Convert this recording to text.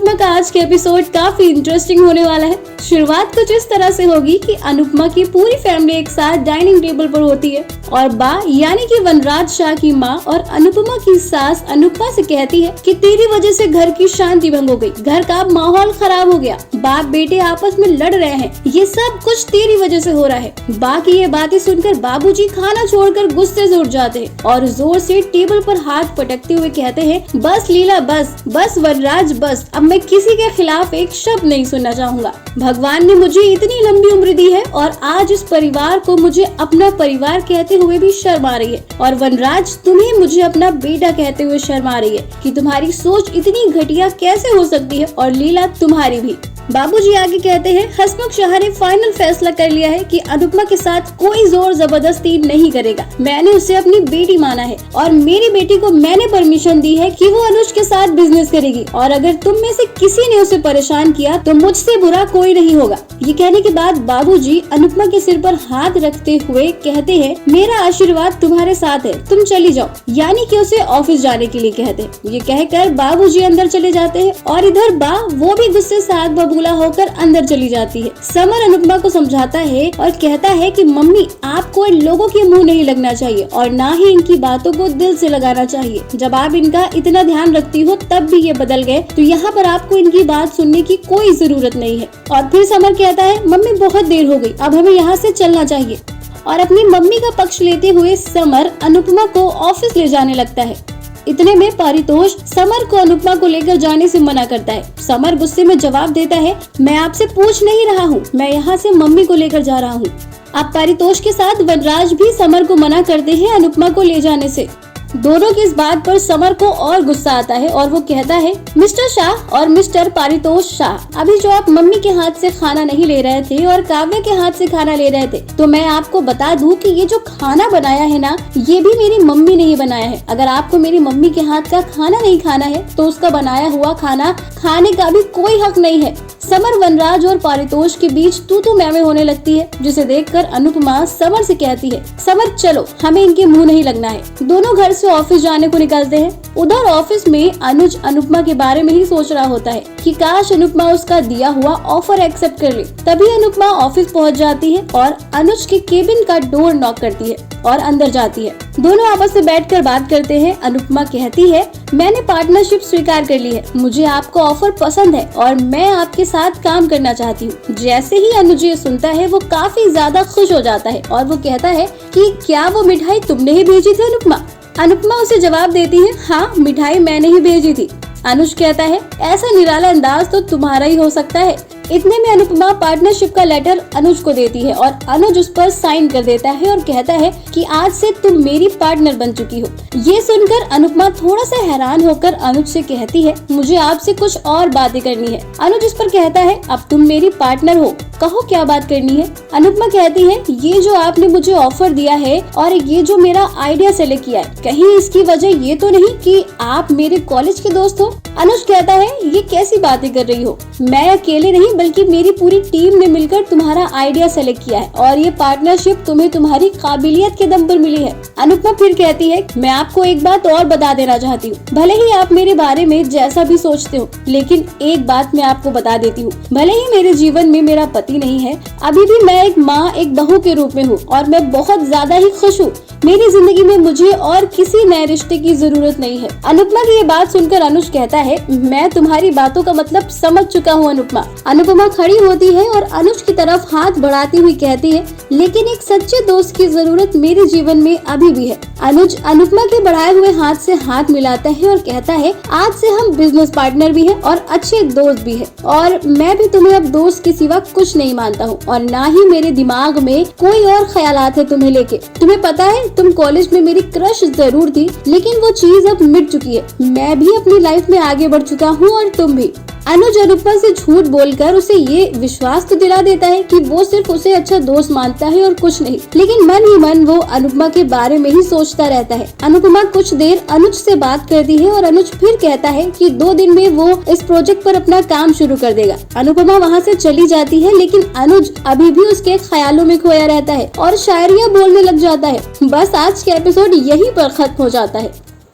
अनुपमा का आज के एपिसोड काफी इंटरेस्टिंग होने वाला है। शुरुआत कुछ इस तरह से होगी कि अनुपमा की पूरी फैमिली एक साथ डाइनिंग टेबल पर होती है और बा यानी कि वनराज शाह की माँ और अनुपमा की सास अनुपमा से कहती है कि तेरी वजह से घर की शांति भंग हो गई, घर का माहौल खराब हो गया, बाप बेटे आपस में लड़ रहे हैं, ये सब कुछ तेरी वजह से हो रहा है। बा की ये बातें सुनकर बाबूजी खाना छोड़कर गुस्से से उठ जाते हैं और जोर से टेबल पर हाथ पटकते हुए कहते हैं, बस लीला बस वनराज बस, अब मैं किसी के खिलाफ एक शब्द नहीं सुनना चाहूँगा। भगवान ने मुझे इतनी लंबी उम्र दी है और आज इस परिवार को मुझे अपना परिवार कहते हुए भी शर्म आ रही है, और वनराज तुम्हें मुझे अपना बेटा कहते हुए शर्म आ रही है कि तुम्हारी सोच इतनी घटिया कैसे हो सकती है, और लीला तुम्हारी भी। बाबूजी आगे कहते हैं, हसमुख शाह ने फाइनल फैसला कर लिया है कि अनुपमा के साथ कोई जोर जबरदस्ती नहीं करेगा। मैंने उसे अपनी बेटी माना है और मेरी बेटी को मैंने परमिशन दी है कि वो अनुज के साथ बिजनेस करेगी, और अगर तुम में से किसी ने उसे परेशान किया तो मुझसे बुरा कोई नहीं होगा। ये कहने के बाद बाबूजी अनुपमा के सिर पर हाथ रखते हुए कहते हैं, मेरा आशीर्वाद तुम्हारे साथ है, तुम चली जाओ, यानी कि उसे ऑफिस जाने के लिए कहते हैं। ये कहकर बाबूजी अंदर चले जाते हैं और इधर बा वो भी गुस्से से आग बबूला होकर अंदर चली जाती है। समर अनुपमा को समझाता है और कहता है कि मम्मी आपको इन लोगों के मुंह नहीं लगना चाहिए और ना ही इनकी बातों को दिल से लगाना चाहिए। जब आप इनका इतना ध्यान रखती हो तब भी ये बदल गए, तो यहाँ पर आपको इनकी बात सुनने की कोई जरूरत नहीं है। और फिर समर कहता है, मम्मी बहुत देर हो गई, अब हमें यहाँ से चलना चाहिए। और अपनी मम्मी का पक्ष लेते हुए समर अनुपमा को ऑफिस ले जाने लगता है। इतने में पारितोष समर को अनुपमा को लेकर जाने से मना करता है। समर गुस्से में जवाब देता है, मैं आपसे पूछ नहीं रहा हूँ, मैं यहाँ से मम्मी को लेकर जा रहा हूँ। अब पारितोष के साथ वनराज भी समर को मना करते हैं अनुपमा को ले जाने से। दोनों की इस बात पर समर को और गुस्सा आता है और वो कहता है, मिस्टर शाह और मिस्टर पारितोष शाह, अभी जो आप मम्मी के हाथ से खाना नहीं ले रहे थे और काव्य के हाथ से खाना ले रहे थे, तो मैं आपको बता दूं कि ये जो खाना बनाया है ना, ये भी मेरी मम्मी ने ही बनाया है। अगर आपको मेरी मम्मी के हाथ का खाना नहीं खाना है तो उसका बनाया हुआ खाना खाने का भी कोई हक नहीं है। समर वनराज और पारितोष के बीच तू मैं होने लगती है, जिसे देखकर अनुपमा समर से कहती है, समर चलो, हमें इनके मुंह नहीं लगना है। दोनों घर से ऑफिस जाने को निकलते हैं। उधर ऑफिस में अनुज अनुपमा के बारे में ही सोच रहा होता है कि काश अनुपमा उसका दिया हुआ ऑफर एक्सेप्ट कर ले। तभी अनुपमा ऑफिस पहुंच जाती है और अनुज के केबिन का डोर नॉक करती है और अंदर जाती है। दोनों आपस में बैठकर बात करते हैं। अनुपमा कहती है, मैंने पार्टनरशिप स्वीकार कर ली है, मुझे आपका ऑफर पसंद है और मैं आपके साथ काम करना चाहती हूँ। जैसे ही अनुज ये सुनता है वो काफी ज्यादा खुश हो जाता है और वो कहता है कि क्या वो मिठाई तुमने ही भेजी थी अनुपमा? अनुपमा उसे जवाब देती है, हाँ मिठाई मैंने ही भेजी थी। अनुज कहता है, ऐसा निराला अंदाज तो तुम्हारा ही हो सकता है। इतने में अनुपमा पार्टनरशिप का लेटर अनुज को देती है और अनुज उस पर साइन कर देता है और कहता है कि आज से तुम मेरी पार्टनर बन चुकी हो। ये सुनकर अनुपमा थोड़ा सा हैरान होकर अनुज से कहती है, मुझे आपसे कुछ और बातें करनी है। अनुज इस पर कहता है, अब तुम मेरी पार्टनर हो, कहो क्या बात करनी है। अनुपमा कहती है, ये जो आपने मुझे ऑफर दिया है और ये जो मेरा आइडिया सेलेक्ट किया है, कहीं इसकी वजह ये तो नहीं कि आप मेरे कॉलेज के दोस्त हो? अनुज कहता है, ये कैसी बातें कर रही हो, मैं अकेले नहीं बल्कि मेरी पूरी टीम ने मिलकर तुम्हारा आइडिया सेलेक्ट किया है और ये पार्टनरशिप तुम्हें तुम्हारी काबिलियत के दम पर मिली है। अनुपमा फिर कहती है, मैं आपको एक बात और बता देना चाहती हूँ, भले ही आप मेरे बारे में जैसा भी सोचते हो, लेकिन एक बात मैं आपको बता देती हूँ, भले ही मेरे जीवन में मेरा पति नहीं है, अभी भी मैं एक माँ एक बहू के रूप में हूँ और मैं बहुत ज्यादा ही खुश हूँ। मेरी जिंदगी में मुझे और किसी नए रिश्ते की जरूरत नहीं है। अनुपमा की ये बात सुनकर अनुज कहता है, मैं तुम्हारी बातों का मतलब समझ चुका हूँ अनुपमा। अनुपमा खड़ी होती है और अनुज की तरफ हाथ बढ़ाती हुई कहती है, लेकिन एक सच्चे दोस्त की जरूरत मेरे जीवन में अभी भी है। अनुज अनुपमा के बढ़ाए हुए हाथ से हाथ मिलाता है और कहता है, आज से हम बिजनेस पार्टनर भी हैं और अच्छे दोस्त भी हैं, और मैं भी तुम्हें अब दोस्त के सिवा कुछ नहीं मानता हूँ और ना ही मेरे दिमाग में कोई और ख्यालात है तुम्हें लेके। तुम्हें पता है, तुम कॉलेज में मेरी क्रश जरूर थी, लेकिन वो चीज अब मिट चुकी है। मैं भी अपनी लाइफ में आगे बढ़ चुका हूँ और तुम भी। अनुज अनुपमा से झूठ बोलकर उसे ये विश्वास तो दिला देता है कि वो सिर्फ उसे अच्छा दोस्त मानता है और कुछ नहीं, लेकिन मन ही मन वो अनुपमा के बारे में ही सोचता रहता है। अनुपमा कुछ देर अनुज से बात करती है और अनुज फिर कहता है कि 2 दिन में वो इस प्रोजेक्ट पर अपना काम शुरू कर देगा। अनुपमा वहाँ से चली जाती है, लेकिन अनुज अभी भी उसके ख्यालों में खोया रहता है और शायरियाँ बोलने लग जाता है। बस आज के एपिसोड यहीं पर खत्म हो जाता है।